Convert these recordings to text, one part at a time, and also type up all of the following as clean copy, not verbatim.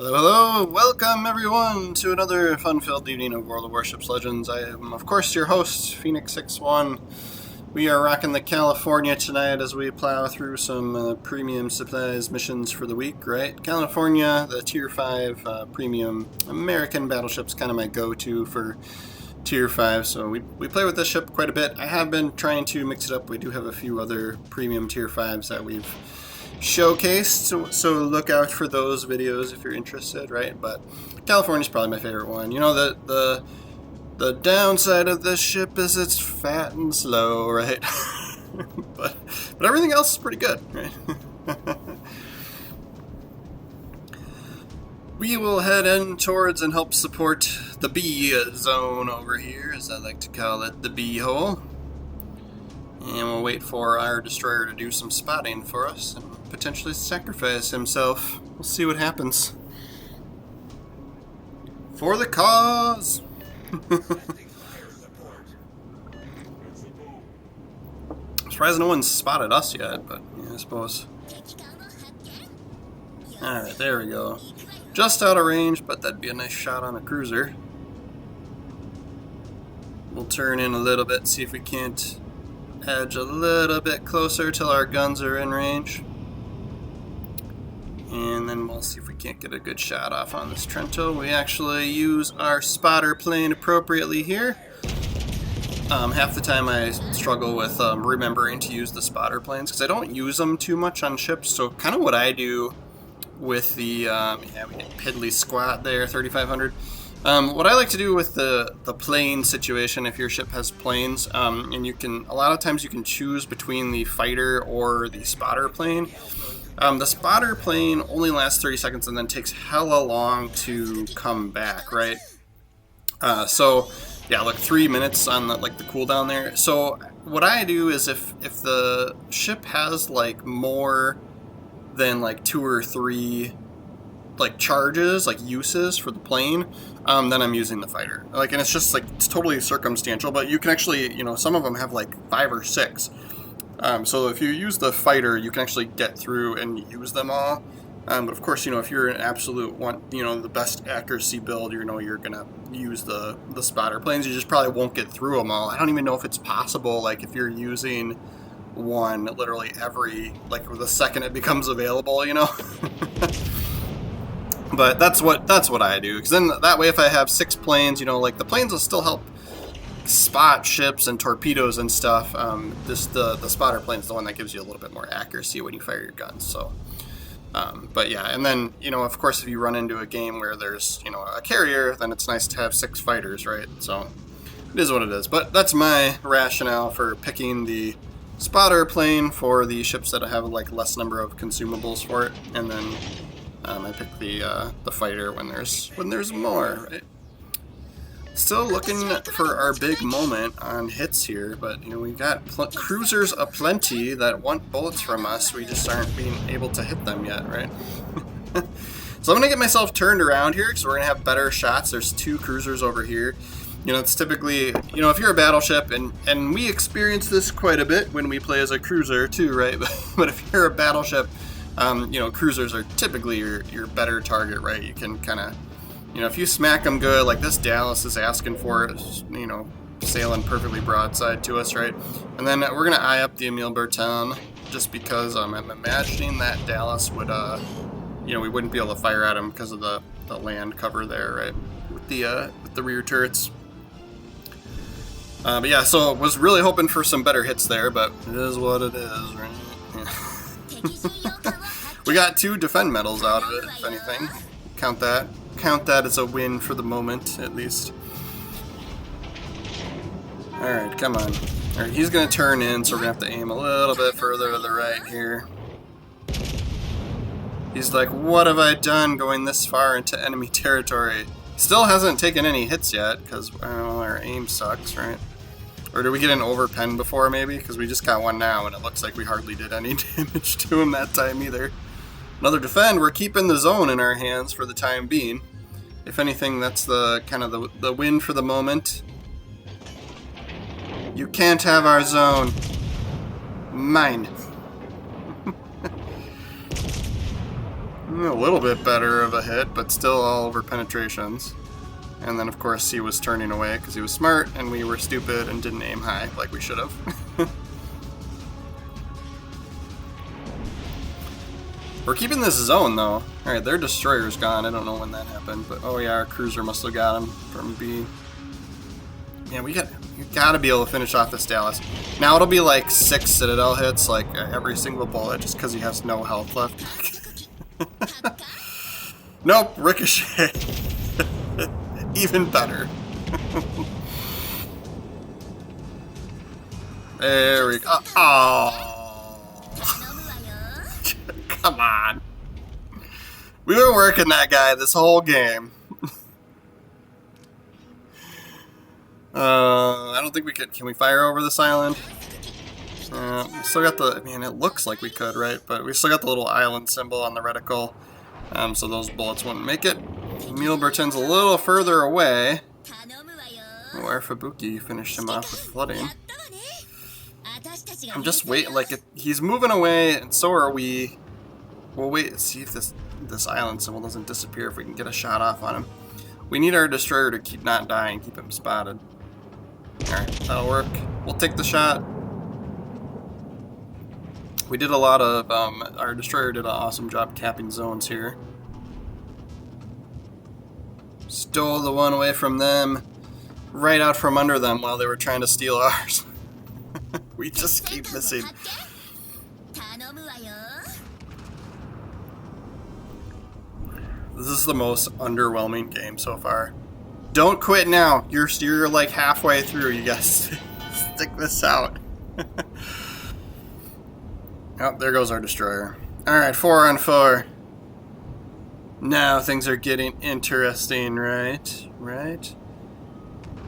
Hello, hello! Welcome everyone to another fun-filled evening of World of Warships Legends. I am, of course, your host, Phoenix61. We are rocking the California tonight as we plow through some premium supplies missions for the week, right? California, the Tier 5 premium American battleship's kind of my go-to for Tier 5, so we play with this ship quite a bit. I have been trying to mix it up. We do have a few other premium Tier 5s that we've showcased, so look out for those videos if you're interested, right? But California's probably my favorite one. You know, the downside of this ship is it's fat and slow, right? but everything else is pretty good, right? We will head in towards and help support the B zone over here, as I like to call it, the B hole. And we'll wait for our destroyer to do some spotting for us and potentially sacrifice himself. We'll see what happens. For the cause! Surprised no one's spotted us yet, but yeah, I suppose. Alright, there we go. Just out of range, but that'd be a nice shot on a cruiser. We'll turn in a little bit, see if we can't edge a little bit closer till our guns are in range. And then we'll see if we can't get a good shot off on this Trento. We actually use our spotter plane appropriately here. Half the time I struggle with remembering to use the spotter planes because I don't use them too much on ships. So kind of what I do with the, yeah, we get piddly squat there, 3500. What I like to do with the plane situation, if your ship has planes, and you can, a lot of times you can choose between the fighter or the spotter plane. The spotter plane only lasts 30 seconds and then takes hella long to come back, right? So, yeah, like 3 minutes on the, like the cooldown there. So what I do is if the ship has like more than like 2 or 3 like charges, like uses for the plane, then I'm using the fighter. Like, and it's just like, it's totally circumstantial, but you can actually, you know, some of them have like 5 or 6. So if you use the fighter, you can actually get through and use them all. But of course, you know, if you're an absolute one, you know, the best accuracy build, you know, you're gonna use the spotter planes. You just probably won't get through them all. I don't even know if it's possible, like if you're using one literally every, like the second it becomes available, you know. But that's what I do, because then that way if I have 6 planes, you know, like the planes will still help spot ships and torpedoes and stuff. The spotter plane is the one that gives you a little bit more accuracy when you fire your guns. So, but yeah, and then, you know, of course, if you run into a game where there's, you know, a carrier, then it's nice to have 6 fighters, right? So it is what it is. But that's my rationale for picking the spotter plane for the ships that have like less number of consumables for it, and then I pick the fighter when there's more, right? Still looking for our big moment on hits here, but you know, we've got cruisers aplenty that want bullets from us. We just aren't being able to hit them yet, right? So I'm gonna get myself turned around here because we're gonna have better shots. There's 2 cruisers over here. You know, it's typically, you know, if you're a battleship, and we experience this quite a bit when we play as a cruiser too, right? But if you're a battleship, you know, cruisers are typically your better target, right? You can kind of, you know, if you smack them good, like this Dallas is asking for it, you know, sailing perfectly broadside to us, right? And then we're going to eye up the Emile Bertin, just because I'm imagining that Dallas would, you know, we wouldn't be able to fire at him because of the land cover there, right? With the rear turrets. But yeah, so was really hoping for some better hits there, but it is what it is, right? We got 2 defend medals out of it, if anything. Count that as a win for the moment, at least. Alright, come on. Alright, he's going to turn in, so we're going to have to aim a little bit further to the right here. He's like, what have I done going this far into enemy territory? Still hasn't taken any hits yet, because, well, our aim sucks, right? Or did we get an overpen before, maybe? Because we just got one now, and it looks like we hardly did any damage to him that time either. Another defend. We're keeping the zone in our hands for the time being. If anything, that's the kind of the win for the moment. You can't have our zone. Mine. A little bit better of a hit, but still all over penetrations. And then, of course, he was turning away because he was smart, and we were stupid and didn't aim high like we should have. We're keeping this zone, though. Alright, their destroyer's gone. I don't know when that happened, but oh yeah, our cruiser must have got him from B. Yeah, you gotta be able to finish off this Dallas. Now it'll be like 6 Citadel hits, like every single bullet, just because he has no health left. Nope, Ricochet. Even better. There we go. Oh. Come on. We were working that guy this whole game. I don't think we could. Can we fire over this island? We still got the. I mean, it looks like we could, right? But we still got the little island symbol on the reticle, so those bullets wouldn't make it. Muleberton's a little further away. Where Fubuki finished him off with flooding. I'm just waiting. Like he's moving away, and so are we. We'll wait and see if this island symbol doesn't disappear. If we can get a shot off on him. We need our destroyer to keep not dying, keep him spotted. Alright, that'll work. We'll take the shot. We did a lot of, our destroyer did an awesome job capping zones here. Stole the one away from them, right out from under them while they were trying to steal ours. We just keep missing. This is the most underwhelming game so far. Don't quit now. You're like halfway through. You guys stick this out. Oh, there goes our destroyer. Alright, 4 on 4. Now things are getting interesting, right? Right?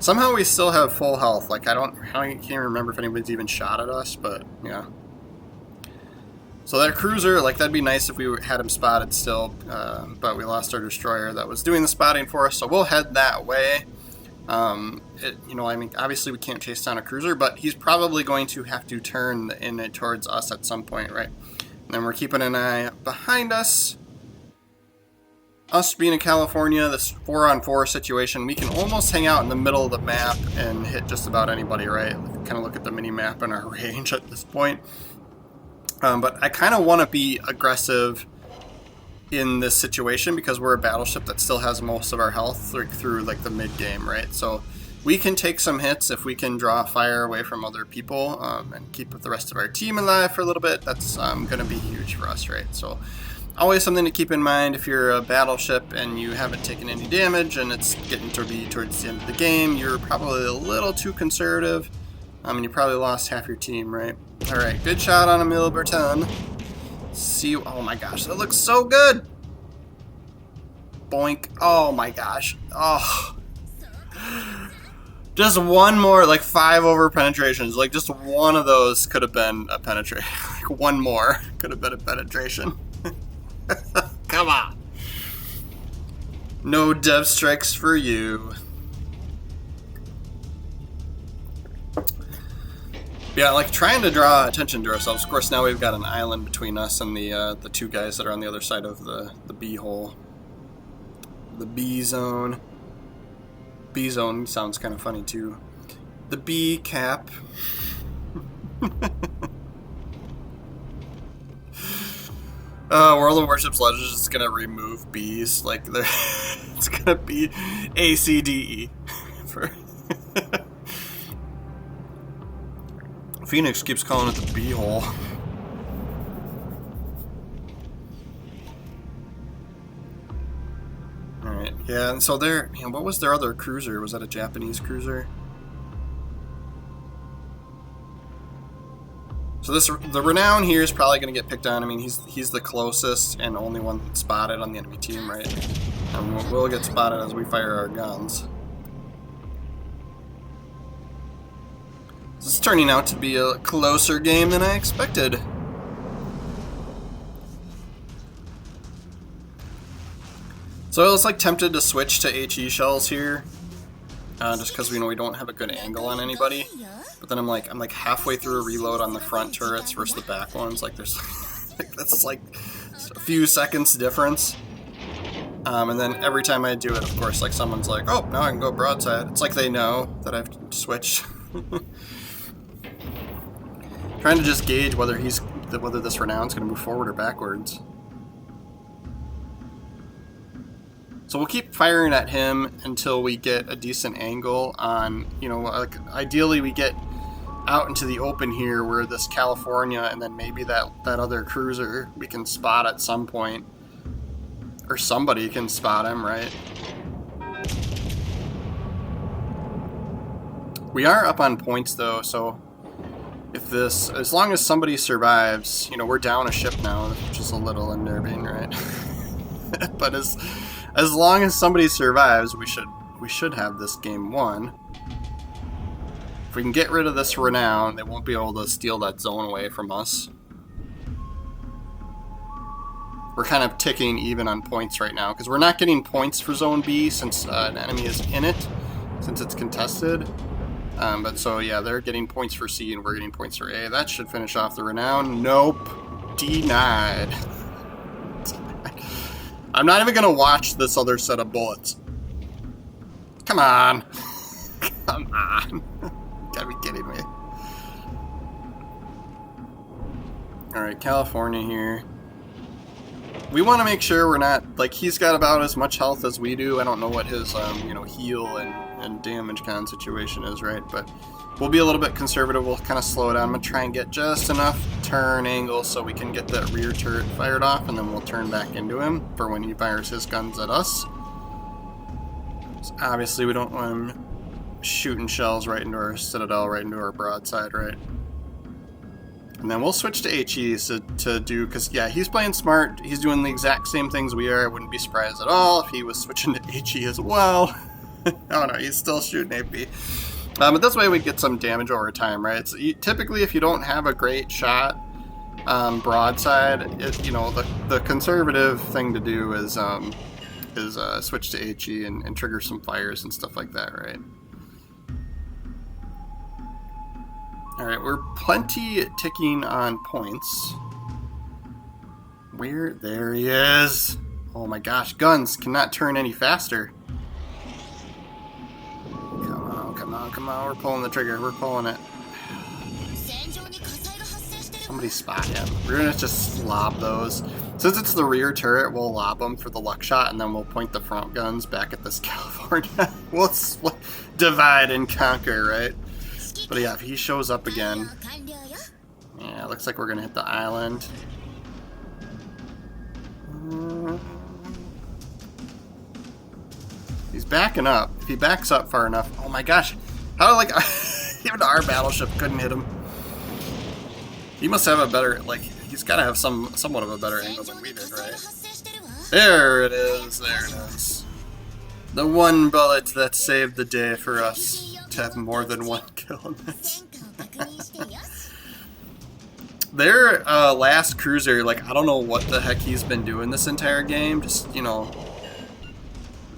Somehow we still have full health. Like I can't remember if anybody's even shot at us, but yeah. So that cruiser, like that'd be nice if we had him spotted still, but we lost our destroyer that was doing the spotting for us, so we'll head that way. You know, I mean, obviously we can't chase down a cruiser, but he's probably going to have to turn in towards us at some point, right? And then we're keeping an eye behind us. Us being in California, this 4 on 4 situation, we can almost hang out in the middle of the map and hit just about anybody, right? Kind of look at the mini map and our range at this point. But I kind of want to be aggressive in this situation because we're a battleship that still has most of our health through like the mid game, right? So we can take some hits if we can draw fire away from other people and keep the rest of our team alive for a little bit. That's going to be huge for us, right? So always something to keep in mind if you're a battleship and you haven't taken any damage and it's getting to be towards the end of the game, you're probably a little too conservative. And you probably lost half your team, right? Alright, good shot on Emile Bertin. See, oh my gosh, that looks so good! Boink. Oh my gosh. Oh. Just one more, like 5 over penetrations. Like just one of those could have been a penetration. Like one more could have been a penetration. Come on. No dev strikes for you. Yeah, like trying to draw attention to ourselves. Of course, now we've got an island between us and the 2 guys that are on the other side of the B hole. The B zone. B zone sounds kind of funny too. The B cap. World of Warships Legends is just gonna remove B's. Like, it's gonna be ACDE. For Phoenix keeps calling it the B hole. Alright, yeah, and so there, what was their other cruiser? Was that a Japanese cruiser? So the Renown here is probably going to get picked on. I mean, he's the closest and only one spotted on the enemy team, right? And we'll get spotted as we fire our guns. This is turning out to be a closer game than I expected. So I was like tempted to switch to HE shells here, just because we don't have a good angle on anybody. But then I'm like halfway through a reload on the front turrets versus the back ones. Like there's, that's like a few seconds difference. And then every time I do it, of course, like someone's like, oh, now I can go broadside. It's like they know that I've switched. Trying to just gauge whether this renown's going to move forward or backwards. So we'll keep firing at him until we get a decent angle on, you know, like ideally we get out into the open here where this California and then maybe that other cruiser we can spot at some point. Or somebody can spot him, right? We are up on points though, so if this, as long as somebody survives, you know, we're down a ship now, which is a little unnerving, right? But as long as somebody survives, we should have this game won. If we can get rid of this renown, they won't be able to steal that zone away from us. We're kind of ticking even on points right now, because we're not getting points for Zone B since an enemy is in it, since it's contested. But so, yeah, they're getting points for C and we're getting points for A. That should finish off the renown. Nope. Denied. I'm not even going to watch this other set of bullets. Come on. Come on. You gotta be kidding me. Alright, California here. We want to make sure we're not, like, he's got about as much health as we do. I don't know what his, you know, heal and damage con situation is, right? But we'll be a little bit conservative. We'll kind of slow it down. I'm going to try and get just enough turn angle so we can get that rear turret fired off, and then we'll turn back into him for when he fires his guns at us. So obviously, we don't want him shooting shells right into our citadel, right into our broadside, right? And then we'll switch to HE to do, because, yeah, he's playing smart. He's doing the exact same things we are. I wouldn't be surprised at all if he was switching to HE as well. Oh, no, he's still shooting AP. But this way we get some damage over time, right? So typically, if you don't have a great shot broadside, you know, the conservative thing to do is switch to HE and trigger some fires and stuff like that, right? Alright, we're plenty ticking on points. Where? There he is! Oh my gosh, guns cannot turn any faster. Come on, come on, come on, we're pulling the trigger, we're pulling it. Somebody spot him. We're gonna just lob those. Since it's the rear turret, we'll lob them for the luck shot, and then we'll point the front guns back at this California. We'll divide and conquer, right? But yeah, if he shows up again, yeah, looks like we're gonna hit the island. He's backing up. If he backs up far enough, oh my gosh, how like even our battleship couldn't hit him. He must have a better, like, he's got to have somewhat of a better angle than we did, right? There it is. There it is. The one bullet that saved the day for us. To have more than one kill in this. Their last cruiser, like, I don't know what the heck he's been doing this entire game. Just, you know,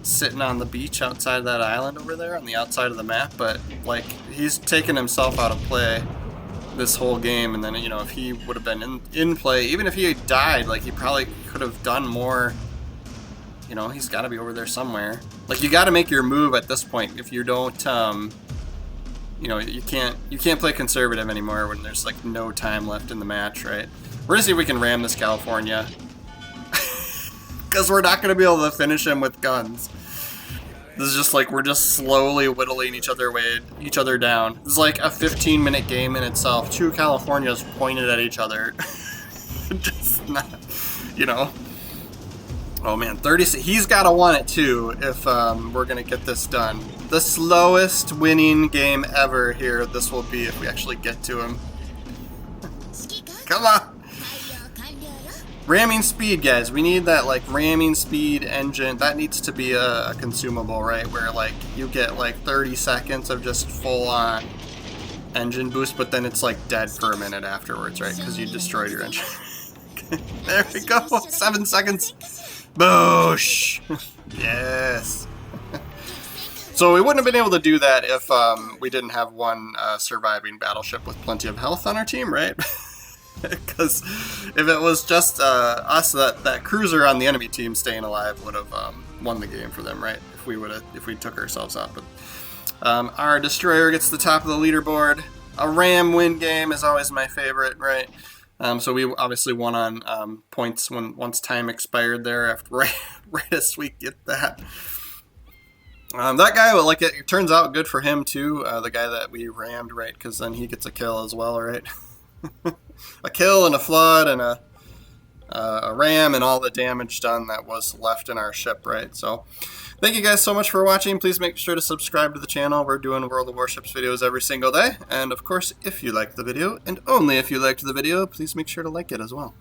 sitting on the beach outside of that island over there on the outside of the map. But, like, he's taken himself out of play this whole game. And then, you know, if he would have been in play, even if he had died, like, he probably could have done more. You know, he's got to be over there somewhere. Like, you got to make your move at this point. If you don't, you know, you can't play conservative anymore when there's like no time left in the match, right? We're gonna see if we can ram this California, because we're not gonna be able to finish him with guns. This is just like we're just slowly whittling each other down. This is like a 15-minute game in itself. Two Californias pointed at each other. Just not, you know. Oh man, 30. He's got to want it too if we're going to get this done. The slowest winning game ever here this will be if we actually get to him. Come on. Ramming speed, guys. We need that like ramming speed engine. That needs to be a consumable, right? Where like you get like 30 seconds of just full on engine boost, but then it's like dead for a minute afterwards, right? Because you destroyed your engine. There we go. 7 seconds. Boosh! Yes. So we wouldn't have been able to do that if we didn't have one surviving battleship with plenty of health on our team, right? Because if it was just us, that cruiser on the enemy team staying alive would have won the game for them, right? If we took ourselves out. But our destroyer gets the top of the leaderboard. A ram win game is always my favorite, right? So we obviously won on points once time expired there after right as we get that. That guy, like it turns out good for him too. The guy that we rammed, right? Because then he gets a kill as well, right? A kill and a flood and a ram and all the damage done that was left in our ship, right? So thank you guys so much for watching. Please make sure to subscribe to the channel. We're doing World of Warships videos every single day. And of course, if you liked the video, and only if you liked the video, please make sure to like it as well.